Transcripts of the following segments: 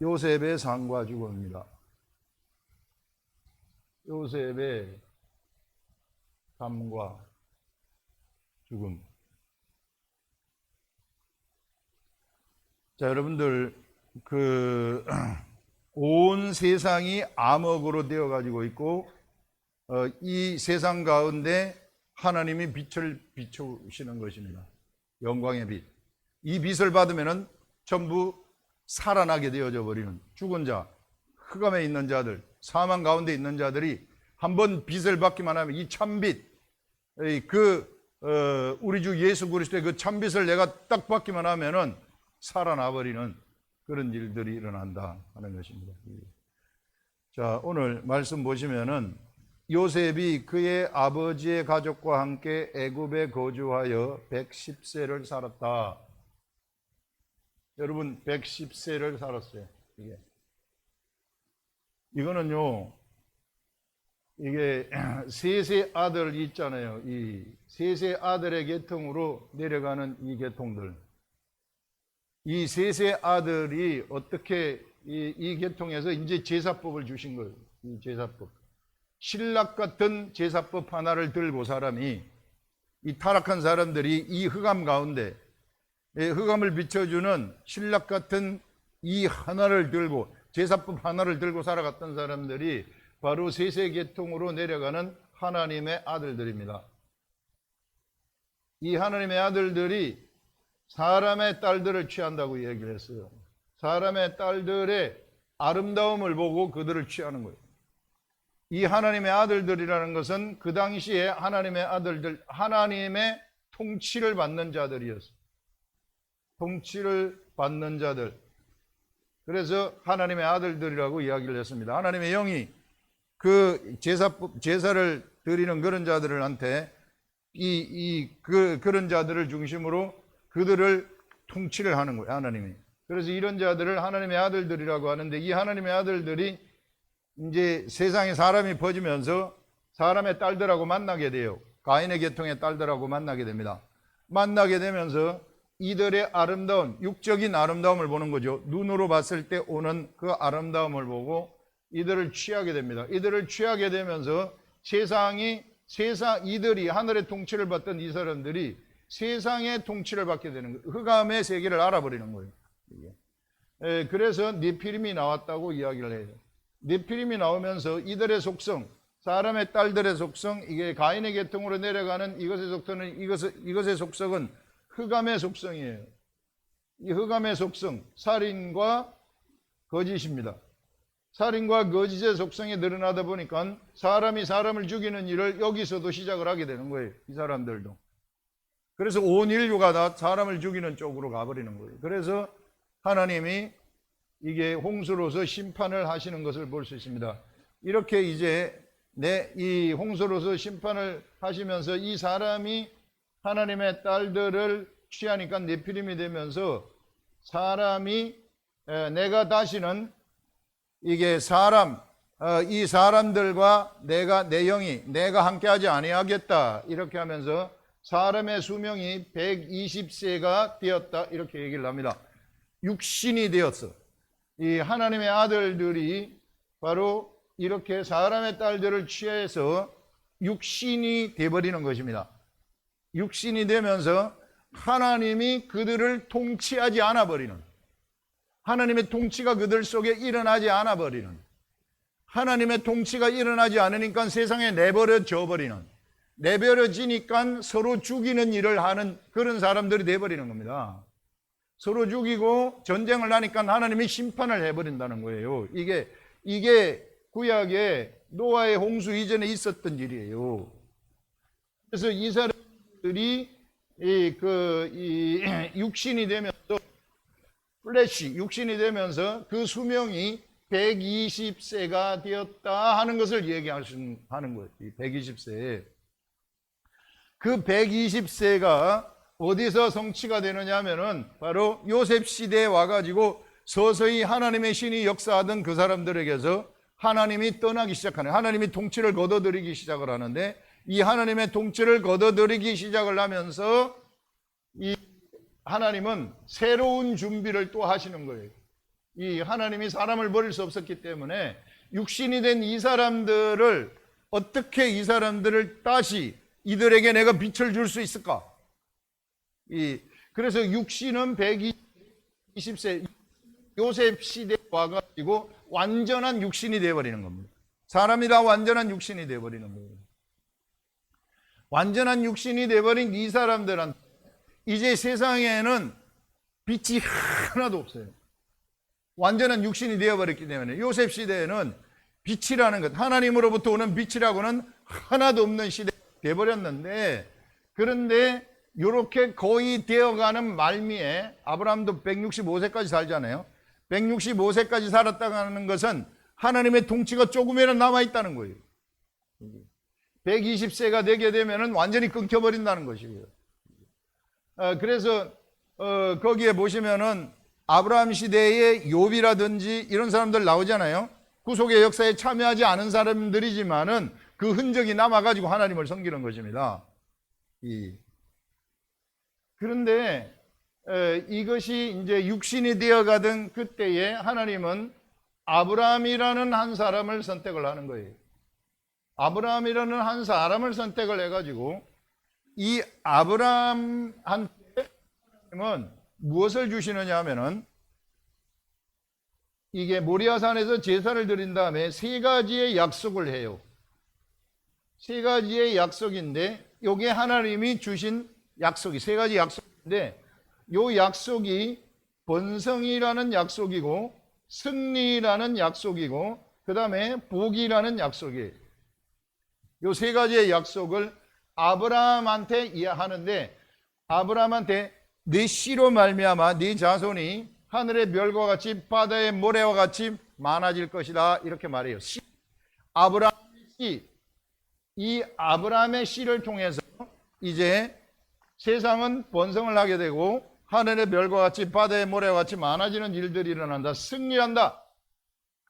요셉의 삶과 죽음입니다. 요셉의 삶과 죽음. 자, 여러분들, 온 세상이 암흑으로 되어 가지고 있고, 이 세상 가운데 하나님이 빛을 비추시는 것입니다. 영광의 빛. 이 빛을 받으면은 전부 살아나게 되어져 버리는 죽은 자, 흑암에 있는 자들, 사망 가운데 있는 자들이 한번 빛을 받기만 하면 이 참빛, 우리 주 예수 그리스도의 그 참빛을 내가 딱 받기만 하면은 살아나 버리는 그런 일들이 일어난다 하는 것입니다. 자, 오늘 말씀 보시면은 요셉이 그의 아버지의 가족과 함께 애굽에 거주하여 110세를 살았다. 여러분, 110세를 살았어요. 이거는요, 이게 셋의 아들 있잖아요. 이 셋의 아들의 계통으로 내려가는 이 계통들. 이 셋의 아들이 어떻게 이 계통에서 이제 제사법을 주신 거예요. 이 제사법. 신락 같은 제사법 하나를 들고 사람이, 이 타락한 사람들이 이 흑암 가운데 흑암을 비춰주는 신락 같은 이 하나를 들고, 제사법 하나를 들고 살아갔던 사람들이 바로 셋의 계통으로 내려가는 하나님의 아들들입니다. 이 하나님의 아들들이 사람의 딸들을 취한다고 얘기를 했어요. 사람의 딸들의 아름다움을 보고 그들을 취하는 거예요. 이 하나님의 아들들이라는 것은 그 당시에 하나님의 아들들, 하나님의 통치를 받는 자들이었어요. 통치를 받는 자들. 그래서 하나님의 아들들이라고 이야기를 했습니다. 하나님의 영이 그 제사를 드리는 그런 자들한테 그런 자들을 중심으로 그들을 통치를 하는 거예요, 하나님이. 그래서 이런 자들을 하나님의 아들들이라고 하는데, 이 하나님의 아들들이 이제 세상에 사람이 퍼지면서 사람의 딸들하고 만나게 돼요. 가인의 계통의 딸들하고 만나게 됩니다. 만나게 되면서 이들의 아름다운, 육적인 아름다움을 보는 거죠. 눈으로 봤을 때 오는 그 아름다움을 보고 이들을 취하게 됩니다. 이들을 취하게 되면서 이들이 하늘의 통치를 받던 이 사람들이 세상의 통치를 받게 되는 거예요. 흑암의 세계를 알아버리는 거예요. 그래서 네피림이 나왔다고 이야기를 해요. 네피림이 나오면서 이들의 속성, 사람의 딸들의 속성, 이게 가인의 계통으로 내려가는 이것의 속성은 흑암의 속성이에요. 이 흑암의 속성, 살인과 거짓입니다. 살인과 거짓의 속성이 늘어나다 보니까 사람이 사람을 죽이는 일을 여기서도 시작을 하게 되는 거예요. 이 사람들도. 그래서 온 인류가 다 사람을 죽이는 쪽으로 가버리는 거예요. 그래서 하나님이 이게 홍수로서 심판을 하시는 것을 볼 수 있습니다. 이렇게 이제 이 홍수로서 심판을 하시면서 이 사람이 하나님의 딸들을 취하니까 네피림이 되면서 사람이 내가 다시는 이게 이 사람들과 내 영이 내가 함께하지 아니하겠다 이렇게 하면서 사람의 수명이 120세가 되었다 이렇게 얘기를 합니다. 육신이 되었어. 이 하나님의 아들들이 바로 이렇게 사람의 딸들을 취해서 육신이 되어버리는 것입니다. 육신이 되면서 하나님이 그들을 통치하지 않아 버리는, 하나님의 통치가 그들 속에 일어나지 않아 버리는, 하나님의 통치가 일어나지 않으니까 세상에 내버려져 버리는, 내버려지니까 서로 죽이는 일을 하는 그런 사람들이 되어버리는 겁니다. 서로 죽이고 전쟁을 하니까 하나님이 심판을 해버린다는 거예요. 이게 구약의 노아의 홍수 이전에 있었던 일이에요. 그래서 이 사람들이 육신이 되면서 육신이 되면서 그 수명이 120세가 되었다 하는 것을 얘기하는 거예요. 120세. 그 120세가 어디서 성취가 되느냐 하면은 바로 요셉 시대에 와가지고 서서히 하나님의 신이 역사하던 그 사람들에게서 하나님이 떠나기 시작하는, 하나님이 통치를 거둬들이기 시작을 하는데, 이 하나님의 통치를 거둬들이기 시작을 하면서 이 하나님은 새로운 준비를 또 하시는 거예요. 이 하나님이 사람을 버릴 수 없었기 때문에 육신이 된 이 사람들을 어떻게 이 사람들을 다시 이들에게 내가 빛을 줄 수 있을까? 그래서 육신은 120세 요셉 시대에 와가지고 완전한 육신이 되어버리는 겁니다. 사람이 다 완전한 육신이 되어버리는 거예요. 완전한 육신이 되어버린 이 사람들은 이제 세상에는 빛이 하나도 없어요. 완전한 육신이 되어버렸기 때문에 요셉 시대에는 빛이라는 것, 하나님으로부터 오는 빛이라고는 하나도 없는 시대가 되어버렸는데, 그런데 이렇게 거의 되어가는 말미에 아브라함도 165세까지 살잖아요. 165세까지 살았다는 것은 하나님의 통치가 조금이라도 남아있다는 거예요. 120세가 되게 되면 완전히 끊겨버린다는 것이고요. 그래서 거기에 보시면은 아브라함 시대의 욥이라든지 이런 사람들 나오잖아요. 구속의 역사에 참여하지 않은 사람들이지만은 그 흔적이 남아가지고 하나님을 섬기는 것입니다. 그런데 이것이 이제 육신이 되어가던 그때에 하나님은 아브라함이라는 한 사람을 선택을 하는 거예요. 아브라함이라는 한 사람을 선택을 해가지고 이 아브라함한테 하나님은 무엇을 주시느냐 하면은, 이게 모리아산에서 제사를 드린 다음에 세 가지의 약속을 해요. 세 가지의 약속인데 이게 하나님이 주신 약속이 세 가지 약속인데, 이 약속이 번성이라는 약속이고 승리라는 약속이고 그 다음에 복이라는 약속이에요. 이 세 가지의 약속을 아브라함한테 하는데, 아브라함한테 네 씨로 말미암아 네 자손이 하늘의 별과 같이 바다의 모래와 같이 많아질 것이다, 이렇게 말해요. 아브라함의 씨, 이 아브라함의 씨를 통해서 이제 세상은 번성을 하게 되고 하늘의 별과 같이 바다의 모래와 같이 많아지는 일들이 일어난다, 승리한다.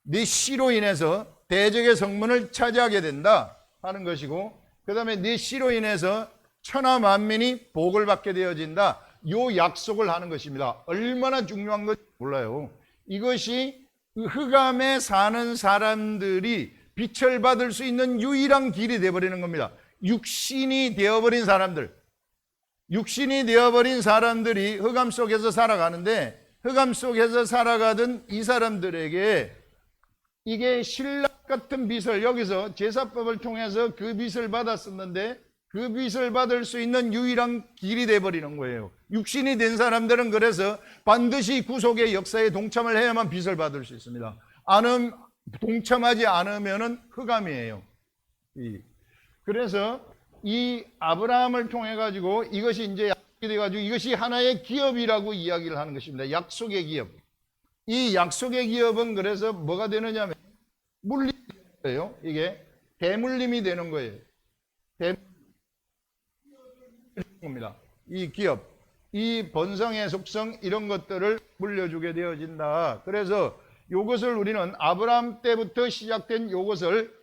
네 씨로 인해서 대적의 성문을 차지하게 된다 하는 것이고, 그 다음에 네 씨로 인해서 천하 만민이 복을 받게 되어진다, 요 약속을 하는 것입니다. 얼마나 중요한 건지 몰라요. 이것이 흑암에 사는 사람들이 빛을 받을 수 있는 유일한 길이 되어버리는 겁니다. 육신이 되어버린 사람들, 육신이 되어버린 사람들이 흑암 속에서 살아가는데, 흑암 속에서 살아가던 이 사람들에게 이게 신락 같은 빛을, 여기서 제사법을 통해서 그 빛을 받았었는데 그 빛을 받을 수 있는 유일한 길이 되어버리는 거예요. 육신이 된 사람들은 그래서 반드시 구속의 역사에 동참을 해야만 빛을 받을 수 있습니다. 동참하지 않으면 흑암이에요. 그래서 이 아브라함을 통해 가지고 이것이 이제 약속이 돼 가지고 이것이 하나의 기업이라고 이야기를 하는 것입니다. 약속의 기업. 이 약속의 기업은 그래서 뭐가 되느냐면 물림이 되는 거예요. 이게 대물림이 되는 거예요. 겁니다. 이 기업, 이 번성의 속성, 이런 것들을 물려주게 되어진다. 그래서 이것을 우리는 아브라함 때부터 시작된 이것을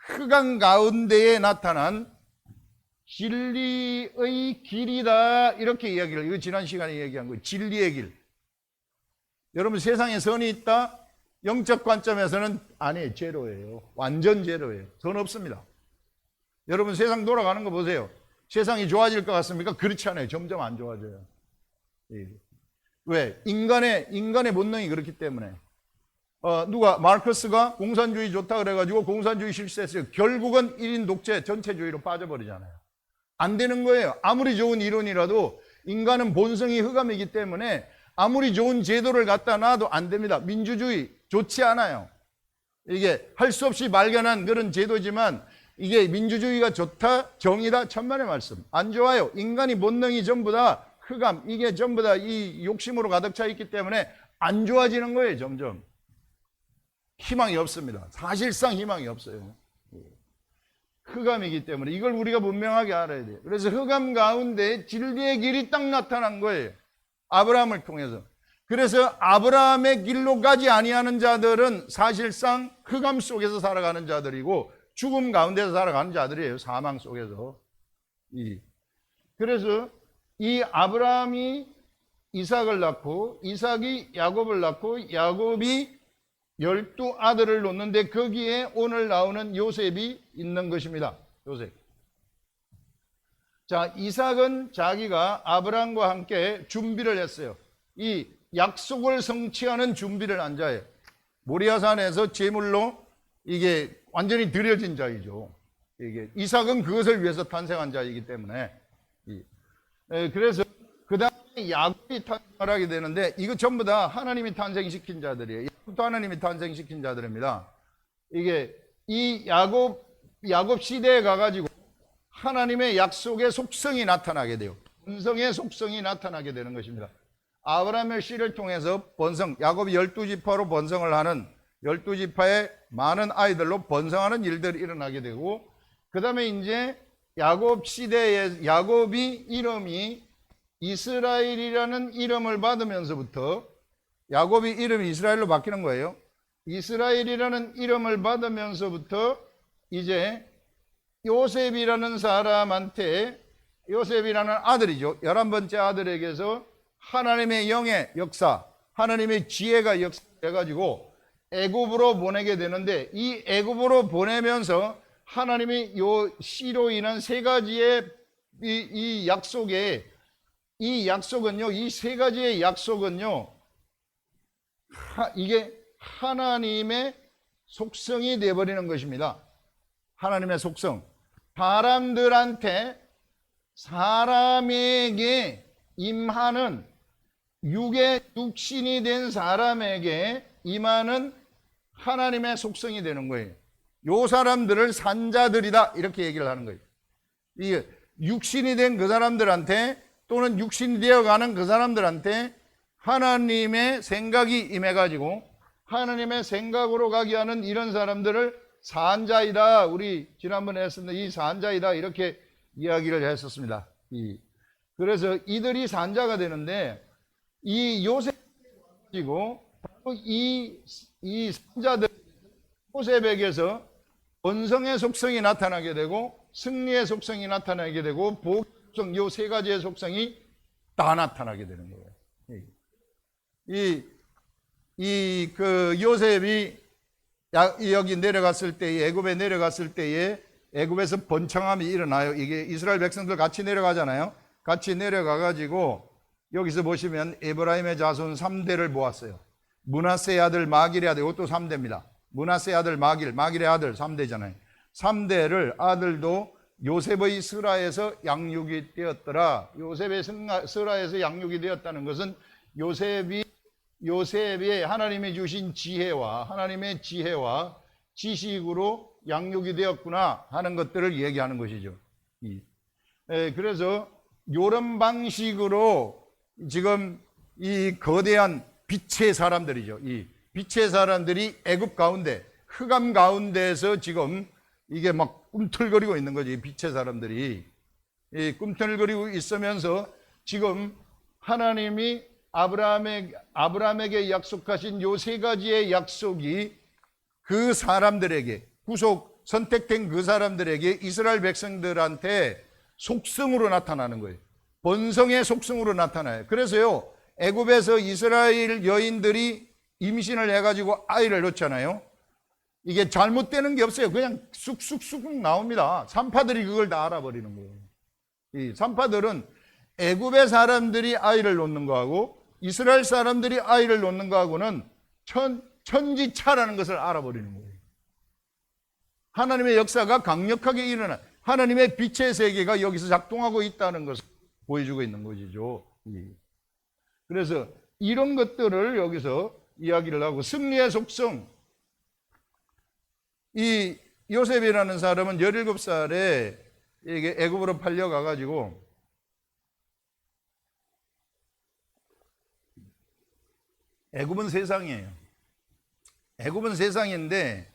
흑암 가운데에 나타난 진리의 길이다, 이렇게 이야기를, 이거 지난 시간에 얘기한 거예요. 진리의 길. 여러분, 세상에 선이 있다? 영적 관점에서는 아니에요. 제로예요. 완전 제로예요. 선 없습니다. 여러분, 세상 돌아가는 거 보세요. 세상이 좋아질 것 같습니까? 그렇지 않아요. 점점 안 좋아져요. 왜? 인간의 본능이 그렇기 때문에. 마르크스가 공산주의 좋다 그래가지고 공산주의 실시했어요. 결국은 1인 독재 전체주의로 빠져버리잖아요. 안 되는 거예요. 아무리 좋은 이론이라도 인간은 본성이 흑암이기 때문에 아무리 좋은 제도를 갖다 놔도 안 됩니다. 민주주의 좋지 않아요. 이게 할 수 없이 발견한 그런 제도지만 이게 민주주의가 좋다, 정의다, 천만의 말씀. 안 좋아요. 인간이 본능이 전부 다 흑암, 이게 전부 다 이 욕심으로 가득 차 있기 때문에 안 좋아지는 거예요, 점점. 희망이 없습니다. 사실상 희망이 없어요. 흑암이기 때문에 이걸 우리가 분명하게 알아야 돼요. 그래서 흑암 가운데 진리의 길이 딱 나타난 거예요. 아브라함을 통해서. 그래서 아브라함의 길로 가지 아니하는 자들은 사실상 흑암 속에서 살아가는 자들이고 죽음 가운데서 살아가는 자들이에요. 사망 속에서. 그래서 이 아브라함이 이삭을 낳고 이삭이 야곱을 낳고 야곱이 12아들을 놓는데 거기에 오늘 나오는 요셉이 있는 것입니다. 요셉. 자, 이삭은 자기가 아브라함과 함께 준비를 했어요. 이 약속을 성취하는 준비를 한 자예요. 모리아산에서 제물로 이게 완전히 드려진 자이죠. 이게 이삭은 그것을 위해서 탄생한 자이기 때문에. 그래서 그 다음에 야곱이 탄생을 하게 되는데 이거 전부 다 하나님이 탄생시킨 자들이에요. 야곱도 하나님이 탄생시킨 자들입니다. 이게 이 야곱 시대에 가가지고 하나님의 약속의 속성이 나타나게 돼요. 본성의 속성이 나타나게 되는 것입니다. 아브라함의 씨를 통해서 번성, 야곱이 12지파로 번성을 하는 12지파의 많은 아이들로 번성하는 일들이 일어나게 되고, 그 다음에 이제 야곱 시대에 야곱이 이름이 이스라엘이라는 이름을 받으면서부터 야곱이 이름이 이스라엘로 바뀌는 거예요. 이스라엘이라는 이름을 받으면서부터 이제 요셉이라는 사람한테, 요셉이라는 아들이죠, 11번째 아들에게서 하나님의 영의 역사, 하나님의 지혜가 역사해가지고 애굽으로 보내게 되는데, 이 애굽으로 보내면서 하나님이 요 씨로 인한 세 가지의 이 약속에, 이 약속은요, 이 세 가지의 약속은요, 이게 하나님의 속성이 되어버리는 것입니다. 하나님의 속성. 사람에게 임하는, 육신이 된 사람에게 임하는 하나님의 속성이 되는 거예요. 요 사람들을 산자들이다, 이렇게 얘기를 하는 거예요. 이게 육신이 된 그 사람들한테, 또는 육신이 되어가는 그 사람들한테 하나님의 생각이 임해가지고 하나님의 생각으로 가게 하는 이런 사람들을 산자이다, 우리 지난번에 했었는데 이 산자이다, 이렇게 이야기를 했었습니다. 그래서 이들이 산자가 되는데, 이 요셉이 가지고 이 산자들, 요셉에게서 본성의 속성이 나타나게 되고 승리의 속성이 나타나게 되고 복의 속성, 요 세 가지의 속성이 다 나타나게 되는 거예요. 그 요셉이 여기 내려갔을 때에, 애굽에 내려갔을 때에 애굽에서 번창함이 일어나요. 이게 이스라엘 백성들 같이 내려가잖아요. 같이 내려가 가지고 여기서 보시면 에브라임의 자손 3대를 모았어요. 므낫세의 아들 마길의 아들, 이것도 3대입니다. 므낫세의 아들 마길의 아들 3대잖아요. 3대를, 아들도 요셉의 스라에서 양육이 되었더라. 요셉의 스라에서 양육이 되었다는 것은 요셉이 하나님이 주신 지혜와 하나님의 지혜와 지식으로 양육이 되었구나 하는 것들을 얘기하는 것이죠. 그래서 이런 방식으로 지금 이 거대한 빛의 사람들이죠. 이 빛의 사람들이 애굽 가운데, 흑암 가운데에서 지금 이게 막 꿈틀거리고 있는 거지. 빛의 사람들이 꿈틀거리고 있으면서 지금 하나님이 아브라함에게 약속하신 요 세 가지의 약속이 그 사람들에게, 선택된 그 사람들에게, 이스라엘 백성들한테 속성으로 나타나는 거예요. 본성의 속성으로 나타나요. 그래서요, 애굽에서 이스라엘 여인들이 임신을 해가지고 아이를 낳잖아요. 이게 잘못되는 게 없어요. 그냥 쑥쑥쑥 나옵니다. 산파들이 그걸 다 알아버리는 거예요. 이 산파들은 애굽의 사람들이 아이를 낳는 거하고 이스라엘 사람들이 아이를 낳는 거하고는 천지차라는 것을 알아버리는 거예요. 하나님의 역사가 강력하게 일어나, 하나님의 빛의 세계가 여기서 작동하고 있다는 것을 보여주고 있는 것이죠. 그래서 이런 것들을 여기서 이야기를 하고, 승리의 속성, 이 요셉이라는 사람은 17살에 이게 애굽으로 팔려가 가지고 애굽은 세상이에요. 애굽은 세상인데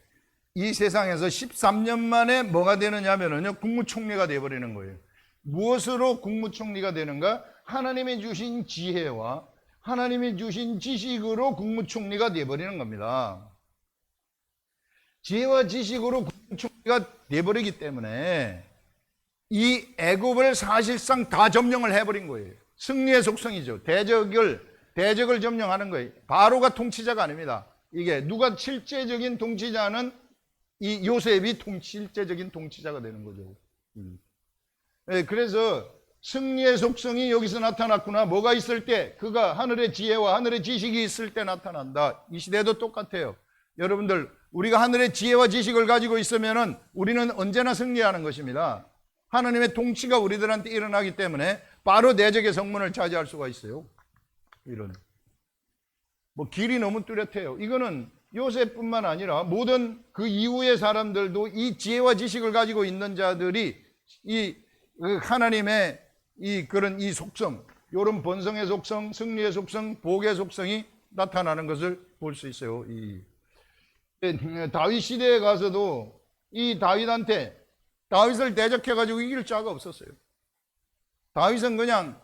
이 세상에서 13년 만에 뭐가 되느냐면요, 국무총리가 되어버리는 거예요. 무엇으로 국무총리가 되는가? 하나님이 주신 지혜와 하나님이 주신 지식으로 국무총리가 되어버리는 겁니다. 지혜와 지식으로 국무총리가 되어버리기 때문에 이 애굽을 사실상 다 점령을 해버린 거예요. 승리의 속성이죠. 대적을 점령하는 거예요. 바로가 통치자가 아닙니다. 이게 누가 실제적인 통치자는 이 요셉이 실제적인 통치자가 되는 거죠. 네, 그래서 승리의 속성이 여기서 나타났구나. 뭐가 있을 때, 그가 하늘의 지혜와 하늘의 지식이 있을 때 나타난다. 이 시대도 똑같아요. 여러분들, 우리가 하늘의 지혜와 지식을 가지고 있으면은 우리는 언제나 승리하는 것입니다. 하나님의 통치가 우리들한테 일어나기 때문에 바로 대적의 성문을 차지할 수가 있어요. 이런. 뭐 길이 너무 뚜렷해요. 이거는 요셉뿐만 아니라 모든 그 이후의 사람들도 이 지혜와 지식을 가지고 있는 자들이 이 하나님의 그런 속성, 이런 번성의 속성, 승리의 속성, 복의 속성이 나타나는 것을 볼 수 있어요. 다윗 시대에 가서도 이 다윗을 대적해가지고 이길 자가 없었어요. 다윗은 그냥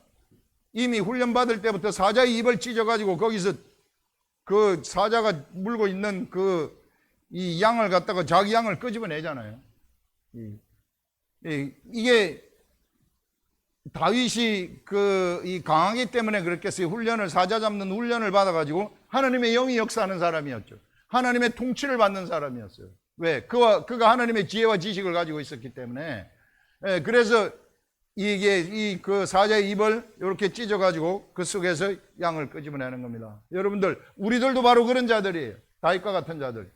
이미 훈련받을 때부터 사자의 입을 찢어가지고 거기서 그 사자가 물고 있는 이 양을 갖다가 자기 양을 끄집어내잖아요. 이게 다윗이 이 강하기 때문에 그렇겠어요. 사자 잡는 훈련을 받아가지고 하나님의 영이 역사하는 사람이었죠. 하나님의 통치를 받는 사람이었어요. 왜? 그가 하나님의 지혜와 지식을 가지고 있었기 때문에. 그래서 그 사자의 입을 이렇게 찢어가지고 그 속에서 양을 끄집어내는 겁니다. 여러분들, 우리들도 바로 그런 자들이에요. 다윗과 같은 자들.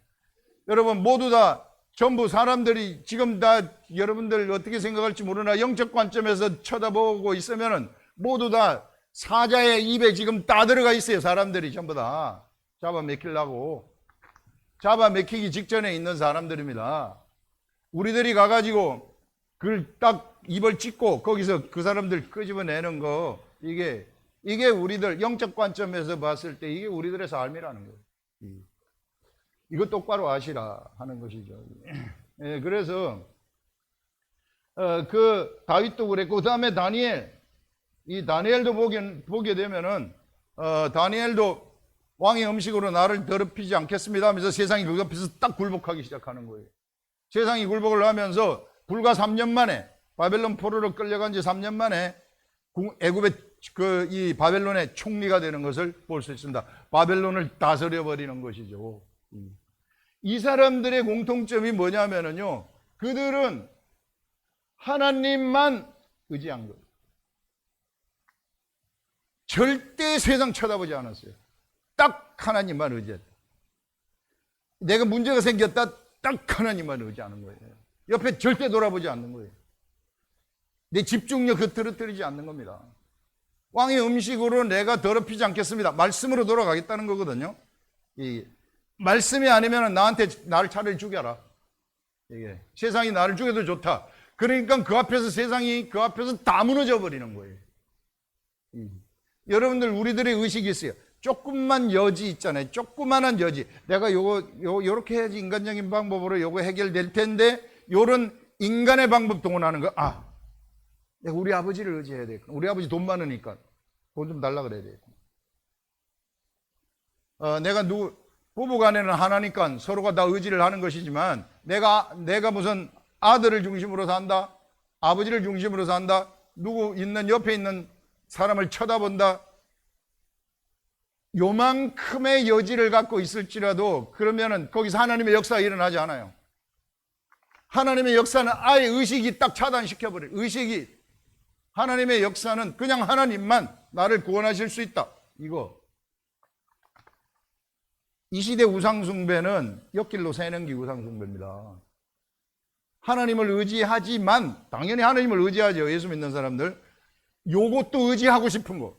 여러분, 모두 다 전부 사람들이 지금 다 여러분들 어떻게 생각할지 모르나 영적 관점에서 쳐다보고 있으면은 모두 다 사자의 입에 지금 다 들어가 있어요. 사람들이 전부 다 잡아먹히기 직전에 있는 사람들입니다. 우리들이 가가지고 그걸 딱 입을 찢고 거기서 그 사람들 끄집어내는 거, 이게 우리들 영적 관점에서 봤을 때 이게 우리들의 삶이라는 거예요. 이거 똑바로 아시라 하는 것이죠. 예, 그래서 다윗도 그랬고, 그 다음에 다니엘도 보게 되면은 다니엘도 왕의 음식으로 나를 더럽히지 않겠습니다 하면서 세상이 그 앞에서 딱 굴복하기 시작하는 거예요. 세상이 굴복을 하면서 불과 3년 만에, 바벨론 포로로 끌려간 지 3년 만에 애굽의 이 바벨론의 총리가 되는 것을 볼 수 있습니다. 바벨론을 다스려 버리는 것이죠. 이 사람들의 공통점이 뭐냐면요, 그들은 하나님만 의지한 거예요. 절대 세상 쳐다보지 않았어요. 딱 하나님만 의지했다. 내가 문제가 생겼다, 딱 하나님만 의지하는 거예요. 옆에 절대 돌아보지 않는 거예요. 내 집중력 흐트러뜨리지 않는 겁니다. 왕의 음식으로 내가 더럽히지 않겠습니다. 말씀으로 돌아가겠다는 거거든요. 말씀이 아니면 나를 차라리 죽여라. 세상이 나를 죽여도 좋다. 그러니까 세상이 그 앞에서 다 무너져 버리는 거예요. 여러분들, 우리들의 의식이 있어요. 조금만 여지 있잖아요. 조그만한 여지. 내가 요렇게 해야지 인간적인 방법으로 요거 해결될 텐데, 요런 인간의 방법 동원하는 거. 내가 우리 아버지를 의지해야 되겠구나. 우리 아버지 돈 많으니까 돈 좀 달라 그래야 되겠구나. 부부간에는 하나니까 서로가 다 의지를 하는 것이지만, 내가 무슨 아들을 중심으로 산다, 아버지를 중심으로 산다, 옆에 있는 사람을 쳐다본다, 요만큼의 여지를 갖고 있을지라도 그러면은 거기서 하나님의 역사가 일어나지 않아요. 하나님의 역사는 아예 의식이 딱 차단시켜버려요. 하나님의 역사는 그냥 하나님만 나를 구원하실 수 있다. 이 시대 우상숭배는 옆길로 새는 게 우상숭배입니다. 하나님을 의지하지만, 당연히 하나님을 의지하죠. 예수 믿는 사람들. 요것도 의지하고 싶은 거.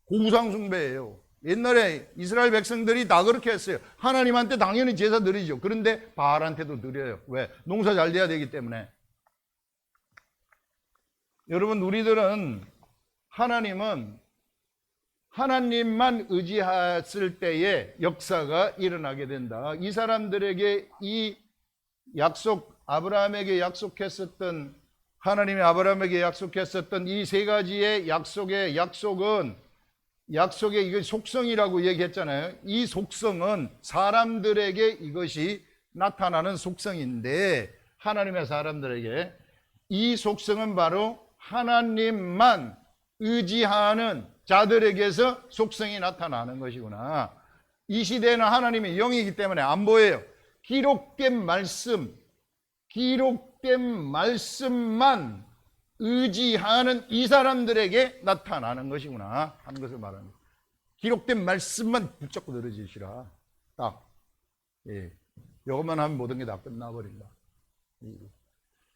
그 우상숭배예요. 옛날에 이스라엘 백성들이 다 그렇게 했어요. 하나님한테 당연히 제사 드리죠. 그런데 바알한테도 드려요. 왜? 농사 잘 돼야 되기 때문에. 여러분, 우리들은 하나님만 의지했을 때의 역사가 일어나게 된다. 이 사람들에게 이 하나님이 아브라함에게 약속했었던 이 세 가지의 약속의 이거 속성이라고 얘기했잖아요. 이 속성은 사람들에게 이것이 나타나는 속성인데, 하나님의 사람들에게 이 속성은 바로 하나님만 의지하는 자들에게서 속성이 나타나는 것이구나. 이 시대는 하나님의 영이기 때문에 안 보여요. 기록된 말씀만 의지하는 이 사람들에게 나타나는 것이구나 하는 것을 말하는 거예요. 기록된 말씀만 붙잡고 늘어지시라. 딱. 예. 이것만 하면 모든 게 다 끝나버린다.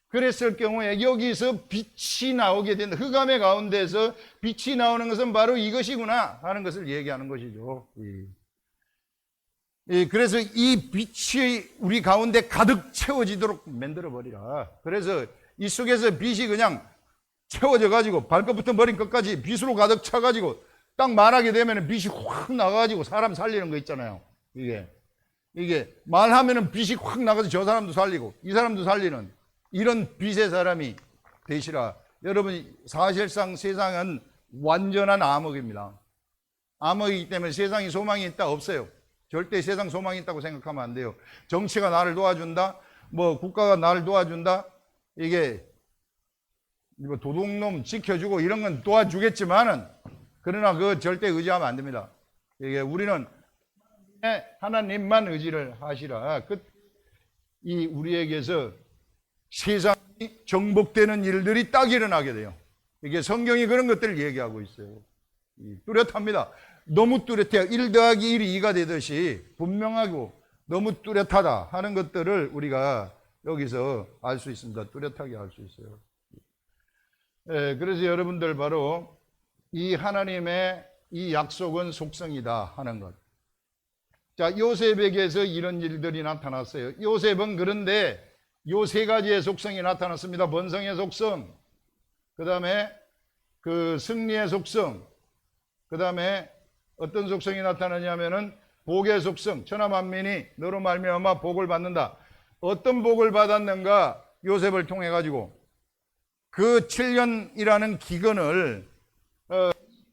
그랬을 경우에 여기서 빛이 나오게 된다. 흑암의 가운데서 빛이 나오는 것은 바로 이것이구나 하는 것을 얘기하는 것이죠. 그래서 이 빛이 우리 가운데 가득 채워지도록 만들어버리라. 그래서 이 속에서 빛이 그냥 채워져가지고 발끝부터 머리끝까지 빛으로 가득 차가지고 딱 말하게 되면 빛이 확 나가가지고 사람 살리는 거 있잖아요. 이게 말하면은 빛이 확 나가서 저 사람도 살리고 이 사람도 살리는 이런 빛의 사람이 되시라. 여러분, 사실상 세상은 완전한 암흑입니다. 암흑이기 때문에 세상에 소망이 있다? 없어요. 절대 세상 소망이 있다고 생각하면 안 돼요. 정치가 나를 도와준다, 뭐 국가가 나를 도와준다, 이게 뭐 도둑놈 지켜주고 이런 건 도와주겠지만은, 그러나 그거 절대 의지하면 안 됩니다. 이게 우리는 하나님만 의지를 하시라. 이 우리에게서 세상이 정복되는 일들이 딱 일어나게 돼요. 이게 성경이 그런 것들을 얘기하고 있어요. 뚜렷합니다. 너무 뚜렷해요. 1 더하기 1이 2가 되듯이 분명하고 너무 뚜렷하다 하는 것들을 우리가 여기서 알 수 있습니다. 뚜렷하게 알 수 있어요. 그래서 여러분들 바로 이 하나님의 이 약속은 속성이다 하는 것. 자, 요셉에게서 이런 일들이 나타났어요. 요셉은 그런데 요 세 가지의 속성이 나타났습니다. 번성의 속성, 그 다음에 그 승리의 속성, 그 다음에 어떤 속성이 나타나냐면은 복의 속성, 천하만민이 너로 말미암아 복을 받는다. 어떤 복을 받았는가? 요셉을 통해 가지고 그 7년이라는 기근을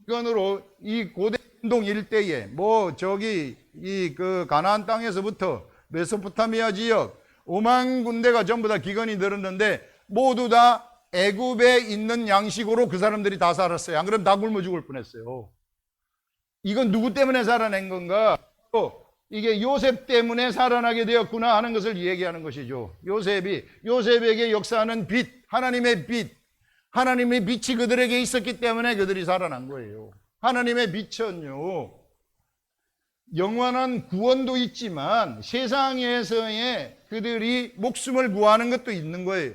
기근으로 이 고대 운동 일대에 뭐 저기 이 그 가나안 땅에서부터 메소포타미아 지역 5만 군데가 전부 다 기근이 들었는데 모두 다 애굽에 있는 양식으로 그 사람들이 다 살았어요. 안 그러면 다 굶어 죽을 뻔했어요. 이건 누구 때문에 살아낸 건가? 또 이게 요셉 때문에 살아나게 되었구나 하는 것을 얘기하는 것이죠. 요셉에게 역사하는 빛, 하나님의 빛, 하나님의 빛이 그들에게 있었기 때문에 그들이 살아난 거예요. 하나님의 빛은요, 영원한 구원도 있지만 세상에서의 그들이 목숨을 구하는 것도 있는 거예요.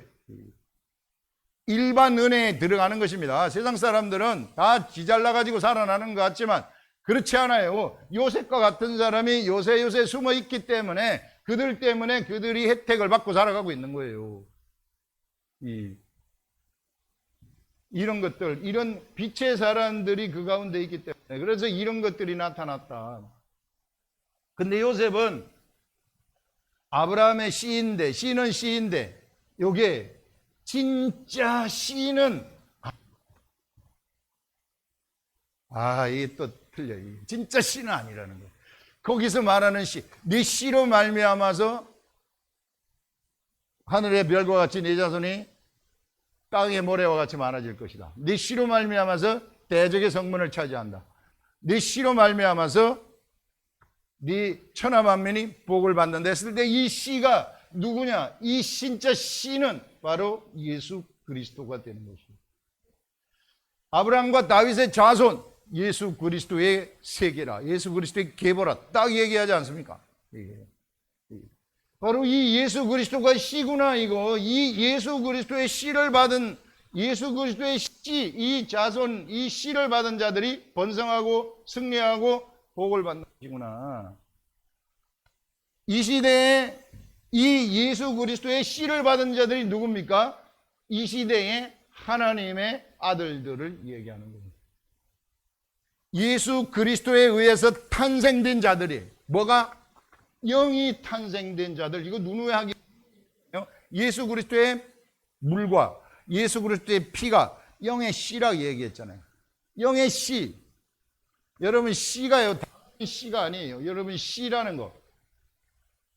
일반 은혜에 들어가는 것입니다. 세상 사람들은 다 지잘나가지고 살아나는 것 같지만 그렇지 않아요. 요셉과 같은 사람이 요새 숨어 있기 때문에 그들 때문에 그들이 혜택을 받고 살아가고 있는 거예요. 이런 것들, 이런 빛의 사람들이 그 가운데 있기 때문에 그래서 이런 것들이 나타났다. 근데 요셉은 아브라함의 씨는 씨인데 요게 진짜 씨는 이게 또 틀려요. 진짜 씨는 아니라는 거예요. 거기서 말하는 씨, 네 씨로 말미암아서 하늘의 별과 같이 네 자손이 땅의 모래와 같이 많아질 것이다. 네 씨로 말미암아서 대적의 성문을 차지한다. 네 씨로 말미암아서 네 천하만민이 복을 받는다 했을 때 이 씨가 누구냐? 이 진짜 씨는 바로 예수 그리스도가 되는 것입니다. 아브라함과 다윗의 자손, 예수 그리스도의 세계라, 예수 그리스도의 계보라 딱 얘기하지 않습니까? 바로 이 예수 그리스도가 씨구나. 이 예수 그리스도의 씨를 받은, 예수 그리스도의 씨, 이 자손, 이 씨를 받은 자들이 번성하고 승리하고 복을 받는 것이구나. 이 시대에 이 예수 그리스도의 씨를 받은 자들이 누굽니까? 이 시대에 하나님의 아들들을 얘기하는 겁니다. 예수 그리스도에 의해서 탄생된 자들이, 뭐가? 영이 탄생된 자들. 이거 누누이 하기, 예수 그리스도의 물과 예수 그리스도의 피가 영의 씨라고 얘기했잖아요. 영의 씨. 여러분, 씨가요, 씨가 아니에요. 여러분, 씨라는 거.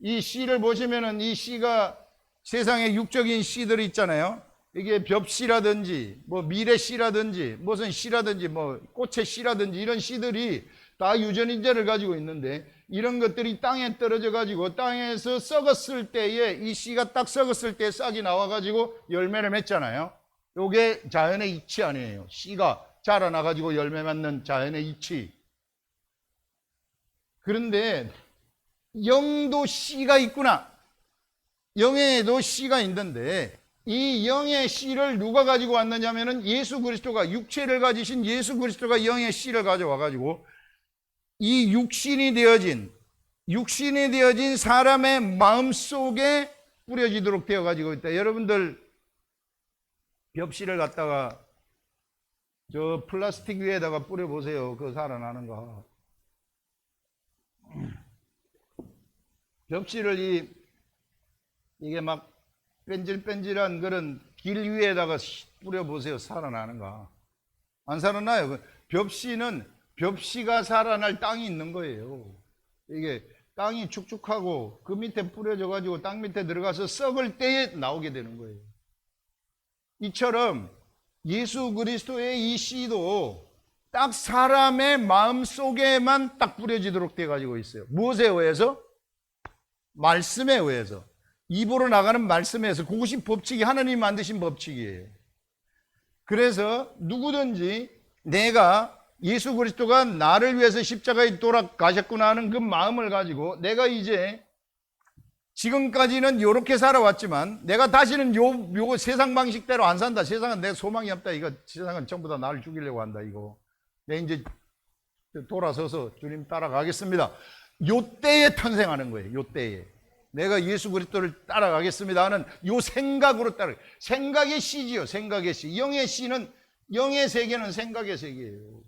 이 씨를 보시면은 이 씨가 세상에 육적인 씨들이 있잖아요. 이게 벽씨라든지 뭐 미래씨라든지 무슨 씨라든지 뭐 꽃의 씨라든지 이런 씨들이 다 유전인자를 가지고 있는데, 이런 것들이 땅에 떨어져 가지고 땅에서 썩었을 때에 이 씨가 딱 썩었을 때 싹이 나와 가지고 열매를 맺잖아요. 요게 자연의 이치 아니에요. 씨가 자라나 가지고 열매 맺는 자연의 이치. 그런데 영도 씨가 있구나. 영에도 씨가 있는데, 이 영의 씨를 누가 가지고 왔느냐면은 예수 그리스도가, 육체를 가지신 예수 그리스도가 영의 씨를 가져와 가지고 이 육신이 되어진 사람의 마음 속에 뿌려지도록 되어 가지고 있다. 여러분들 벽씨를 갖다가 저 플라스틱 위에다가 뿌려 보세요. 그거 살아나는 거. 벽씨를 이게 막 뺀질뺀질한 그런 길 위에다가 뿌려 보세요. 살아나는가? 안 살아나요. 벽씨가 살아날 땅이 있는 거예요. 이게 땅이 축축하고 그 밑에 뿌려져 가지고 땅 밑에 들어가서 썩을 때에 나오게 되는 거예요. 이처럼 예수 그리스도의 이 씨도 딱 사람의 마음 속에만 딱 뿌려지도록 돼 가지고 있어요. 무엇에 의해서? 말씀에 의해서. 입으로 나가는 말씀에 의해서. 그것이 법칙이, 하나님이 만드신 법칙이에요. 그래서 누구든지 내가 예수 그리스도가 나를 위해서 십자가에 돌아가셨구나 하는 그 마음을 가지고, 내가 이제 지금까지는 이렇게 살아왔지만 내가 다시는 요 세상 방식대로 안 산다. 세상은 내 소망이 없다. 이거 세상은 전부 다 나를 죽이려고 한다. 이거 내 이제 돌아서서 주님 따라가겠습니다. 요 때에 탄생하는 거예요. 요 때에 내가 예수 그리스도를 따라가겠습니다 하는 요 생각으로 생각의 씨지요. 생각의 씨. 영의 씨는, 영의 세계는 생각의 세계예요.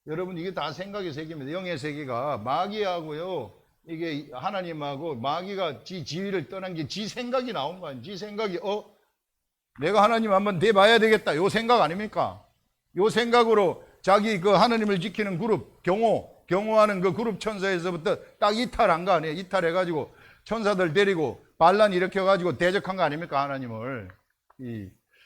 여러분, 이게 다 생각의 세계입니다. 영의 세계가 마귀하고요, 이게 하나님하고 마귀가 지 지위를 떠난 게 지 생각이 나온 거 아니에요. 지 생각이 내가 하나님 한번 대봐야 되겠다. 요 생각 아닙니까? 요 생각으로 자기 그 하나님을 지키는 그룹, 경호하는 그 그룹 천사에서부터 딱 이탈한 거 아니에요. 이탈해가지고 천사들 데리고 반란 일으켜가지고 대적한 거 아닙니까? 하나님을.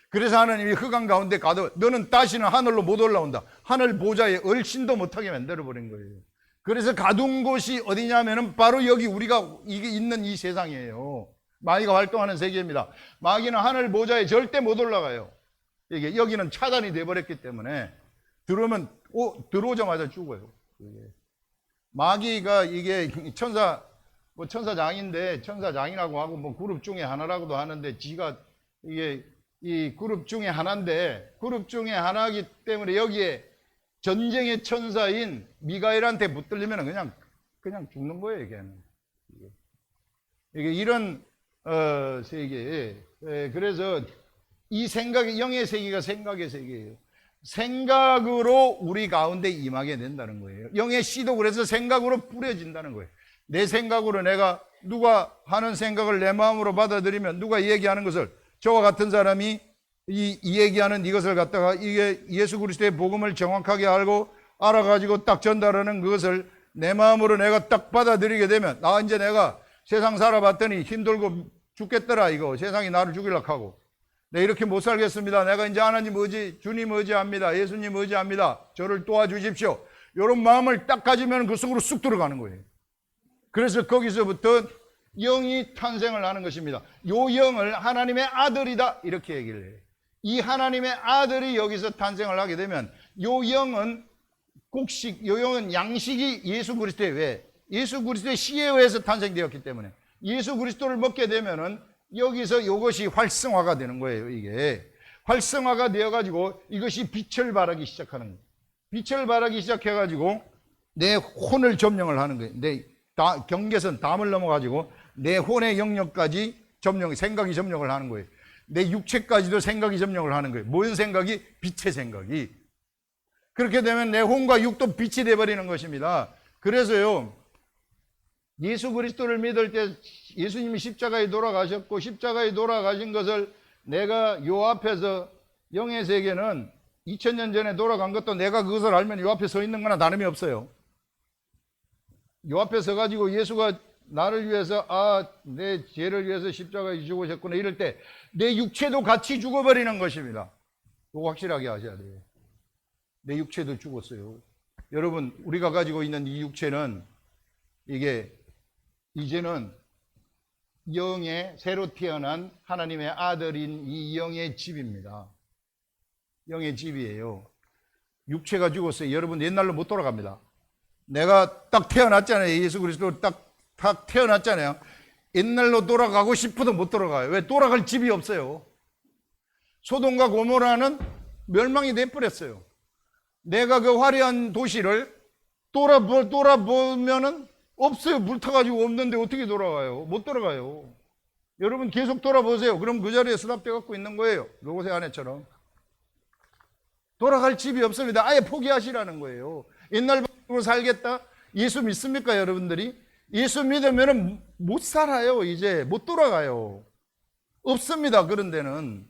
그래서 하나님이 흑암 가운데 가도 너는 다시는 하늘로 못 올라온다. 하늘 보좌에 얼씬도 못하게 만들어버린 거예요. 그래서 가둔 곳이 어디냐면은 바로 여기 우리가 이게 있는 이 세상이에요. 마귀가 활동하는 세계입니다. 마귀는 하늘 보좌에 절대 못 올라가요. 여기는 차단이 돼버렸기 때문에 들어오자마자 죽어요. 마귀가 이게 천사장인데, 천사장이라고 하고 뭐 그룹 중에 하나라고도 하는데, 지가 이게 이 그룹 중에 하나인데, 그룹 중에 하나이기 때문에 여기에 전쟁의 천사인 미가엘한테 붙들리면 그냥 죽는 거예요. 이게 이런 세계. 그래서 이 생각이, 영의 세계가 생각의 세계예요. 생각으로 우리 가운데 임하게 된다는 거예요. 영의 씨도 그래서 생각으로 뿌려진다는 거예요. 내 생각으로, 내가 누가 하는 생각을 내 마음으로 받아들이면, 누가 얘기하는 것을, 저와 같은 사람이 이 얘기하는 이것을 갖다가 이게 예수 그리스도의 복음을 정확하게 알아가지고 딱 전달하는 그것을 내 마음으로 내가 딱 받아들이게 되면, 이제 내가 세상 살아봤더니 힘들고 죽겠더라. 이거 세상이 나를 죽이려고 하고 내 이렇게 못 살겠습니다. 내가 이제 하나님 주님 의지합니다. 예수님 의지합니다. 저를 도와주십시오. 이런 마음을 딱 가지면 그 속으로 쑥 들어가는 거예요. 그래서 거기서부터 영이 탄생을 하는 것입니다. 요 영을 하나님의 아들이다 이렇게 얘기를 해요. 이 하나님의 아들이 여기서 탄생을 하게 되면, 요 영은 요 영은 양식이 예수 그리스도의 왜? 예수 그리스도의 씨에 의해서 탄생되었기 때문에, 예수 그리스도를 먹게 되면은 여기서 요것이 활성화가 되는 거예요. 이게 활성화가 되어가지고 이것이 빛을 발하기 시작하는 거예요. 빛을 발하기 시작해가지고 내 혼을 점령을 하는 거예요. 내 경계선 담을 넘어가지고 내 혼의 영역까지 생각이 점령을 하는 거예요. 내 육체까지도 생각이 점령을 하는 거예요. 뭔 생각이? 빛의 생각이. 그렇게 되면 내 혼과 육도 빛이 되어버리는 것입니다. 그래서요, 예수 그리스도를 믿을 때 예수님이 십자가에 돌아가셨고, 십자가에 돌아가신 것을 내가 요 앞에서, 영의 세계는 2000년 전에 돌아간 것도 내가 그것을 알면 요 앞에 서 있는 거나 다름이 없어요. 요 앞에 서가지고 예수가 나를 위해서 내 죄를 위해서 십자가에 죽으셨구나 이럴 때 내 육체도 같이 죽어버리는 것입니다. 이거 확실하게 하셔야 돼요. 내 육체도 죽었어요. 여러분, 우리가 가지고 있는 이 육체는 이게 이제는 영의 새로 태어난 하나님의 아들인 이 영의 집입니다. 영의 집이에요. 육체가 죽었어요. 여러분, 옛날로 못 돌아갑니다. 내가 딱 태어났잖아요. 예수 그리스도 딱 태어났잖아요. 옛날로 돌아가고 싶어도 못 돌아가요. 왜? 돌아갈 집이 없어요. 소돔과 고모라는 멸망이 돼버렸어요. 내가 그 화려한 도시를 돌아보면은 없어요. 물 타가지고 없는데 어떻게 돌아가요? 못 돌아가요. 여러분 계속 돌아보세요. 그럼 그 자리에 수납돼 갖고 있는 거예요. 로고세 아내처럼. 돌아갈 집이 없습니다. 아예 포기하시라는 거예요. 옛날 방식으로 살겠다? 예수 믿습니까, 여러분들이? 예수 믿으면 못 살아요. 이제 못 돌아가요. 없습니다. 그런 데는.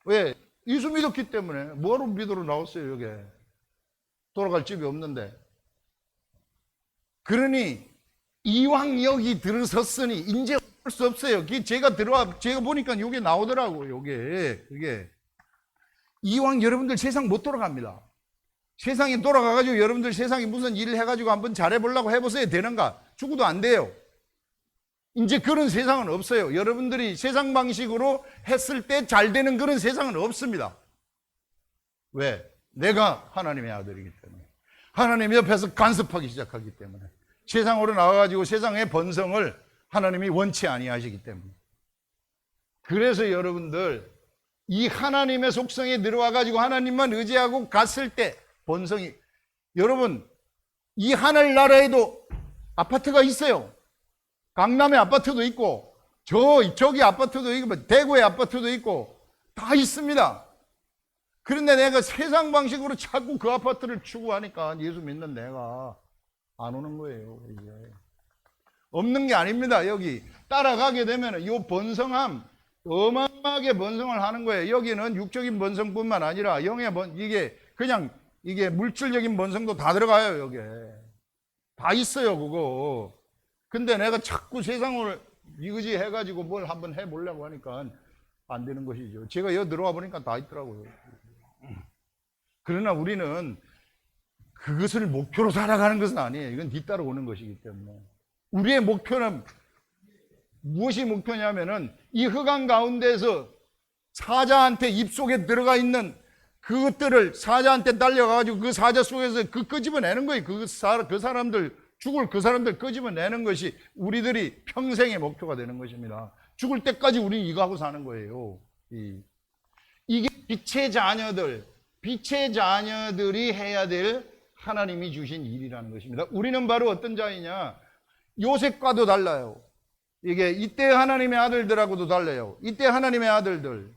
왜? 예수 믿었기 때문에. 뭐하러 믿으러 나왔어요, 여기. 돌아갈 집이 없는데. 그러니 이왕 여기 들어섰으니 이제 올 수 없어요. 제가 보니까 이게 나오더라고요. 이게. 이왕 여러분들 세상 못 돌아갑니다. 세상에 돌아가가지고 여러분들 세상에 무슨 일을 해가지고 한번 잘해보려고 해보세요. 되는가? 죽어도 안 돼요. 이제 그런 세상은 없어요. 여러분들이 세상 방식으로 했을 때 잘 되는 그런 세상은 없습니다. 왜? 내가 하나님의 아들이기 때문에. 하나님 옆에서 간섭하기 시작하기 때문에. 세상으로 나와가지고 세상의 번성을 하나님이 원치 아니하시기 때문에. 그래서 여러분들 이 하나님의 속성에 들어와가지고 하나님만 의지하고 갔을 때 번성이, 여러분 이 하늘나라에도 아파트가 있어요. 강남에 아파트도 있고 저기 아파트도 있고 대구에 아파트도 있고 다 있습니다. 그런데 내가 세상 방식으로 자꾸 그 아파트를 추구하니까 예수 믿는 내가 안 오는 거예요. 이제 없는 게 아닙니다. 여기 따라가게 되면 이 번성함 어마어마하게 번성을 하는 거예요. 여기는 육적인 번성뿐만 아니라 영의 이게 물질적인 번성도 다 들어가요. 여기에 다 있어요. 그거. 근데 내가 자꾸 세상을 의지해가지고 뭘 한번 해보려고 하니까 안 되는 것이죠. 제가 여기 들어와 보니까 다 있더라고요. 그러나 우리는 그것을 목표로 살아가는 것은 아니에요. 이건 뒤따라 오는 것이기 때문에. 우리의 목표는 무엇이 목표냐면은 이 흑암 가운데서 사자한테 입속에 들어가 있는 그것들을 사자한테 달려가가지고 그 사자 속에서 끄집어내는 거예요. 그 사람들, 죽을 그 사람들 끄집어내는 것이 우리들이 평생의 목표가 되는 것입니다. 죽을 때까지 우리는 이거 하고 사는 거예요. 이게 빛의 자녀들이 해야 될 하나님이 주신 일이라는 것입니다. 우리는 바로 어떤 자이냐? 요셉과도 달라요. 이게 이때 하나님의 아들들하고도 달라요. 이때 하나님의 아들들은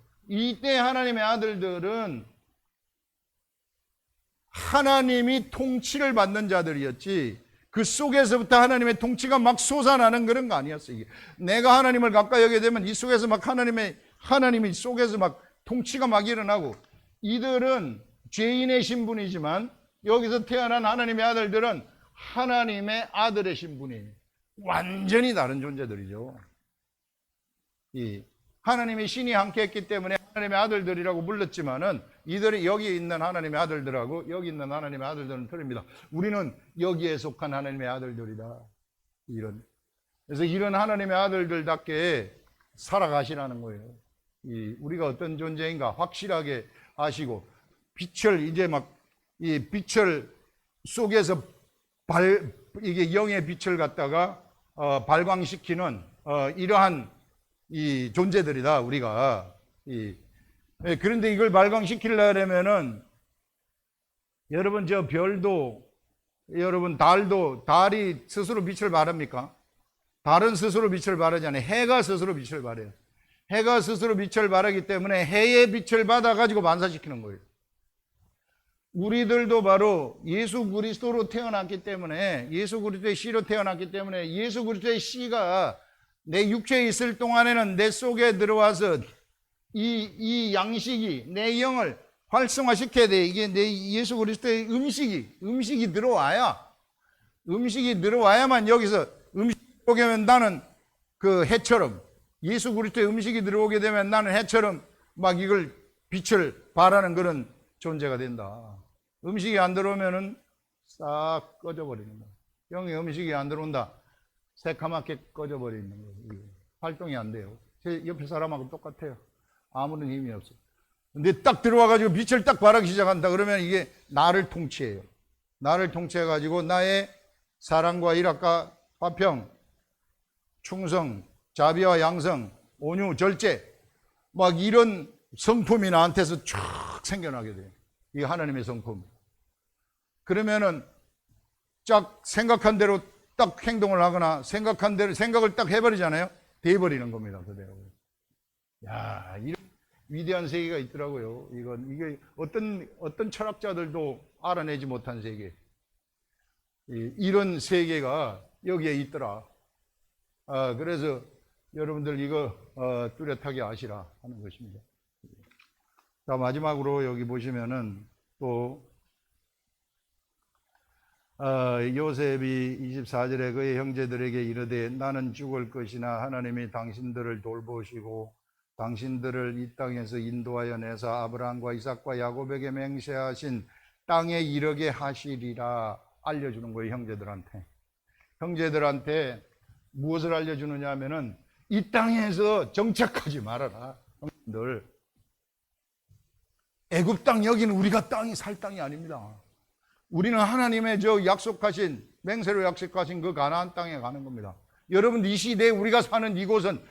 하나님이 통치를 받는 자들이었지, 그 속에서부터 하나님의 통치가 막 솟아나는 그런 거 아니었어요. 이게 내가 하나님을 가까이 하게 되면 이 속에서 막 하나님이 속에서 막 통치가 막 일어나고, 이들은 죄인의 신분이지만 여기서 태어난 하나님의 아들들은 하나님의 아들의 신분이에요. 완전히 다른 존재들이죠. 하나님의 신이 함께 했기 때문에 하나님의 아들들이라고 불렀지만은 이들이 여기 있는 하나님의 아들들하고 여기 있는 하나님의 아들들은 틀립니다. 우리는 여기에 속한 하나님의 아들들이다. 그래서 이런 하나님의 아들들답게 살아가시라는 거예요. 우리가 어떤 존재인가 확실하게 아시고, 이 빛을 속에서 이게 영의 빛을 갖다가 발광시키는 이러한 이 존재들이다, 우리가. 그런데 이걸 발광시키려면은 여러분 저 별도, 여러분 달이 스스로 빛을 발합니까? 달은 스스로 빛을 발하잖아요. 해가 스스로 빛을 발해요. 해가 스스로 빛을 발하기 때문에 해의 빛을 받아가지고 반사시키는 거예요. 우리들도 바로 예수 그리스도로 태어났기 때문에, 예수 그리스도의 씨로 태어났기 때문에, 예수 그리스도의 씨가 내 육체에 있을 동안에는 내 속에 들어와서 이 양식이 내 영을 활성화시켜야 돼. 이게 내 예수 그리스도의 음식이 들어와야만 여기서 음식으로 오게 되면 나는 그 해처럼, 예수 그리스도의 음식이 들어오게 되면 나는 해처럼 막 이걸 빛을 발하는 그런 존재가 된다. 음식이 안 들어오면은 싹 꺼져버리는 거야. 영의 음식이 안 들어온다. 새카맣게 꺼져버리는 거예요. 활동이 안 돼요. 제 옆에 사람하고 똑같아요. 아무런 힘이 없어. 근데 딱 들어와가지고 빛을 딱 발하기 시작한다. 그러면 이게 나를 통치해요. 나를 통치해가지고 나의 사랑과 일학과 화평, 충성, 자비와 양성, 온유, 절제, 막 이런 성품이 나한테서 쫙 생겨나게 돼요. 이게 하나님의 성품. 그러면은 쫙 생각한 대로 딱 행동을 하거나 생각한 대로 생각을 딱 해버리잖아요. 돼버리는 겁니다. 그대로. 야, 이런 위대한 세계가 있더라고요. 이게 어떤 철학자들도 알아내지 못한 세계. 이런 세계가 여기에 있더라. 그래서 여러분들 이거 뚜렷하게 아시라 하는 것입니다. 자, 마지막으로 여기 보시면은 또 요셉이 24절에 그의 형제들에게 이르되 나는 죽을 것이나 하나님이 당신들을 돌보시고 당신들을 이 땅에서 인도하여 내사 아브라함과 이삭과 야곱에게 맹세하신 땅에 이르게 하시리라 알려주는 거예요. 형제들한테 무엇을 알려주느냐 하면은 이 땅에서 정착하지 말아라. 형님들, 애굽 땅, 여기는 우리가 살 땅이 아닙니다. 우리는 하나님의 약속하신, 맹세로 약속하신 그 가나안 땅에 가는 겁니다. 여러분, 이 시대에 우리가 사는 이곳은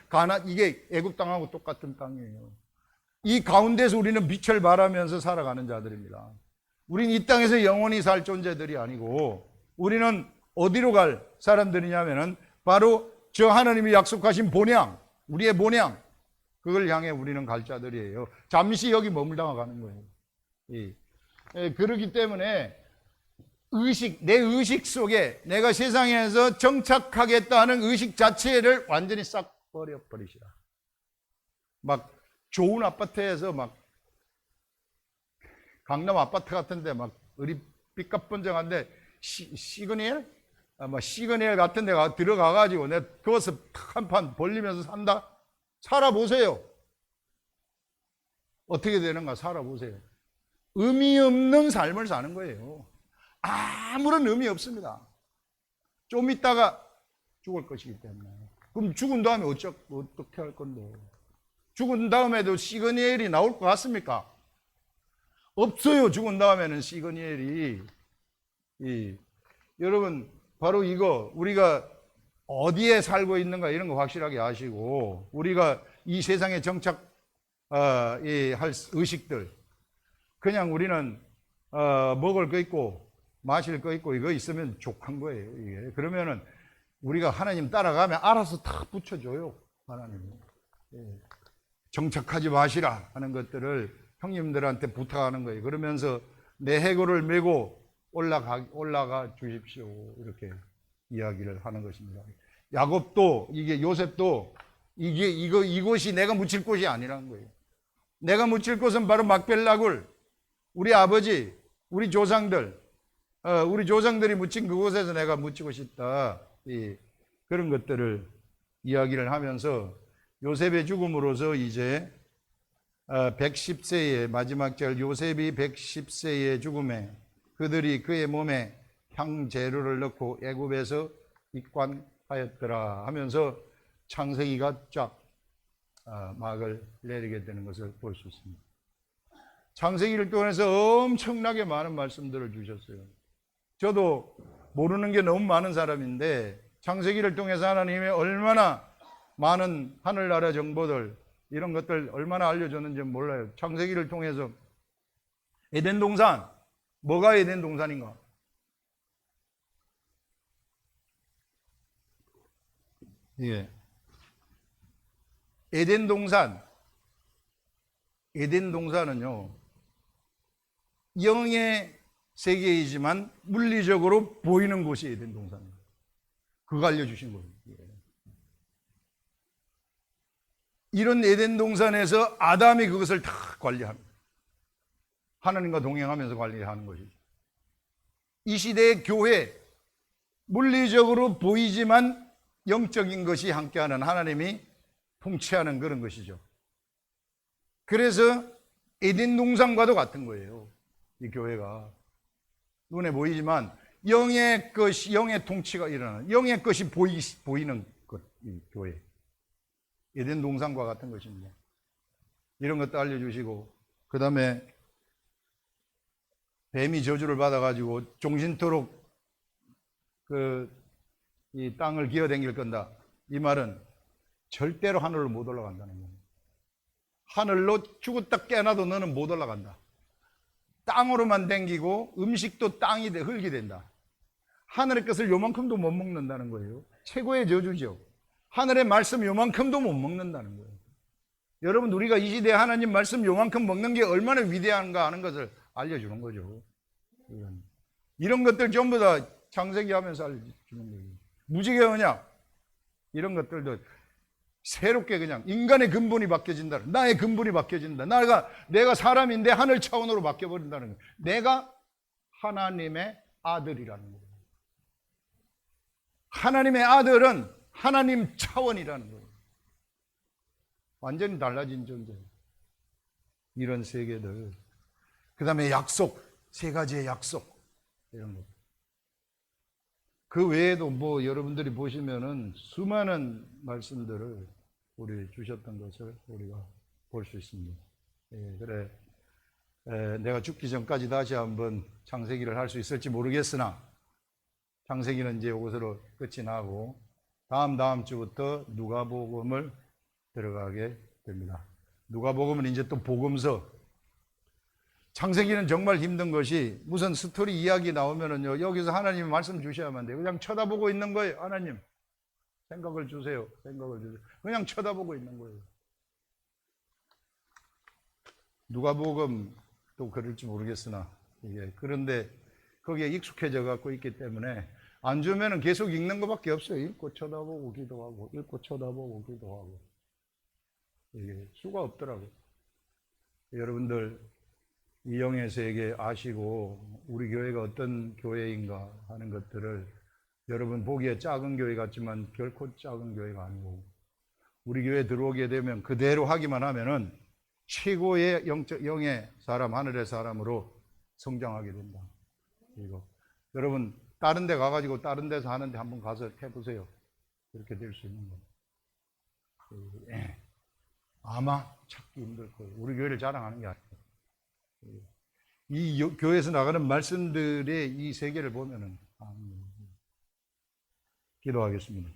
이게 애굽 땅하고 똑같은 땅이에요. 이 가운데서 우리는 빛을 발하면서 살아가는 자들입니다. 우리는 이 땅에서 영원히 살 존재들이 아니고 우리는 어디로 갈 사람들이냐면은 바로 저 하나님이 약속하신 본향, 우리의 본향, 그걸 향해 우리는 갈 자들이에요. 잠시 여기 머물다가 가는 거예요. 그렇기 때문에 내 의식 속에 내가 세상에서 정착하겠다 하는 의식 자체를 완전히 싹 버려버리시라. 막 좋은 아파트에서 막 강남 아파트 같은데 막 우리 삐까뻔쩍한데 시그니엘 같은 데가 들어가가지고 내가 그것을 한 판 벌리면서 산다? 살아보세요. 어떻게 되는가 살아보세요. 의미 없는 삶을 사는 거예요. 아무런 의미 없습니다. 좀 있다가 죽을 것이기 때문에. 그럼 죽은 다음에 어떻게 할 건데? 죽은 다음에도 시그니엘이 나올 것 같습니까? 없어요. 죽은 다음에는 시그니엘이. 여러분, 바로 이거 우리가 어디에 살고 있는가 이런 거 확실하게 아시고, 우리가 이 세상에 정착 할 의식들, 그냥 우리는 먹을 거 있고 마실 거 있고 이거 있으면 족한 거예요. 이게. 그러면은 우리가 하나님 따라가면 알아서 다 붙여줘요. 하나님이. 정착하지 마시라 하는 것들을 형님들한테 부탁하는 거예요. 그러면서 내 해골을 메고 올라가 주십시오. 이렇게 이야기를 하는 것입니다. 야곱도, 요셉도 이곳이 내가 묻힐 곳이 아니라는 거예요. 내가 묻힐 곳은 바로 막벨라굴, 우리 아버지, 우리 조상들이 묻힌 그곳에서 내가 묻히고 싶다. 그런 것들을 이야기를 하면서 요셉의 죽음으로서 이제 110세의 마지막 절, 요셉이 110세의 죽음에 그들이 그의 몸에 향재료를 넣고 애굽에서 입관하였더라 하면서 창세기가 쫙 막을 내리게 되는 것을 볼 수 있습니다. 창세기를 통해서 엄청나게 많은 말씀들을 주셨어요. 저도 모르는 게 너무 많은 사람인데 창세기를 통해서 하나님이 얼마나 많은 하늘나라 정보들, 이런 것들 얼마나 알려줬는지 몰라요. 창세기를 통해서 에덴 동산, 뭐가 에덴 동산인가? 에덴 동산은요, 영의 세계이지만 물리적으로 보이는 곳이 에덴 동산이에요. 그거 알려주신 거예요. 이런 에덴 동산에서 아담이 그것을 다 관리합니다. 하나님과 동행하면서 관리하는 것이죠. 이 시대의 교회, 물리적으로 보이지만 영적인 것이 함께하는 하나님이 통치하는 그런 것이죠. 그래서 에덴 동산과도 같은 거예요. 이 교회가 눈에 보이지만 영의 것이, 영의 통치가 일어나는, 영의 것이 보이는 것, 이 교회. 에덴 동산과 같은 것입니다. 이런 것도 알려주시고, 그 다음에 뱀이 저주를 받아가지고 종신토록 이 땅을 기어댕길 건다. 이 말은 절대로 하늘로 못 올라간다는 겁니다. 하늘로 죽었다 깨어나도 너는 못 올라간다. 땅으로만 댕기고 음식도 땅이 흙이 된다. 하늘의 것을 요만큼도 못 먹는다는 거예요. 최고의 저주죠. 하늘의 말씀 요만큼도 못 먹는다는 거예요. 여러분, 우리가 이 시대에 하나님 말씀 요만큼 먹는 게 얼마나 위대한가 하는 것을 알려주는 거죠. 이런 것들 전부 다 창세기 하면서 알려주는 거예요. 무지개 언약, 이런 것들도 새롭게 그냥 인간의 근본이 바뀌어진다. 나의 근본이 바뀌어진다. 내가 사람인데 하늘 차원으로 바뀌어버린다는 거예요. 내가 하나님의 아들이라는 거예요. 하나님의 아들은 하나님 차원이라는 거예요. 완전히 달라진 존재예요. 이런 세계들. 그 다음에 약속, 세 가지의 약속, 이런 것. 그 외에도 뭐 여러분들이 보시면은 수많은 말씀들을 우리 주셨던 것을 우리가 볼 수 있습니다. 예, 그래. 내가 죽기 전까지 다시 한번 창세기를 할 수 있을지 모르겠으나, 창세기는 이제 이것으로 끝이 나고, 다음 주부터 누가복음을 들어가게 됩니다. 누가복음은 이제 또 복음서. 창세기는 정말 힘든 것이, 무슨 스토리 이야기 나오면은요, 여기서 하나님이 말씀 주셔야만 돼요. 그냥 쳐다보고 있는 거예요. 하나님, 생각을 주세요. 생각을 주세요. 그냥 쳐다보고 있는 거예요. 누가복음 또 그럴지 모르겠으나, 이게 그런데 거기에 익숙해져 갖고 있기 때문에 안 주면은 계속 읽는 것밖에 없어요. 읽고 쳐다보고 기도하고, 읽고 쳐다보고 기도하고. 이게 수가 없더라고요. 여러분들 이 영의 세계 아시고 우리 교회가 어떤 교회인가 하는 것들을, 여러분 보기에 작은 교회 같지만 결코 작은 교회가 아니고, 우리 교회에 들어오게 되면 그대로 하기만 하면은 최고의 영의 사람, 하늘의 사람으로 성장하게 된다. 이거 여러분 다른 데 가가지고 다른 데서 하는데 한번 가서 해보세요. 그렇게 될 수 있는 거예요. 아마 찾기 힘들 거예요. 우리 교회를 자랑하는 게 아니에요. 이 교회에서 나가는 말씀들의 이 세계를 보면은, 기도하겠습니다.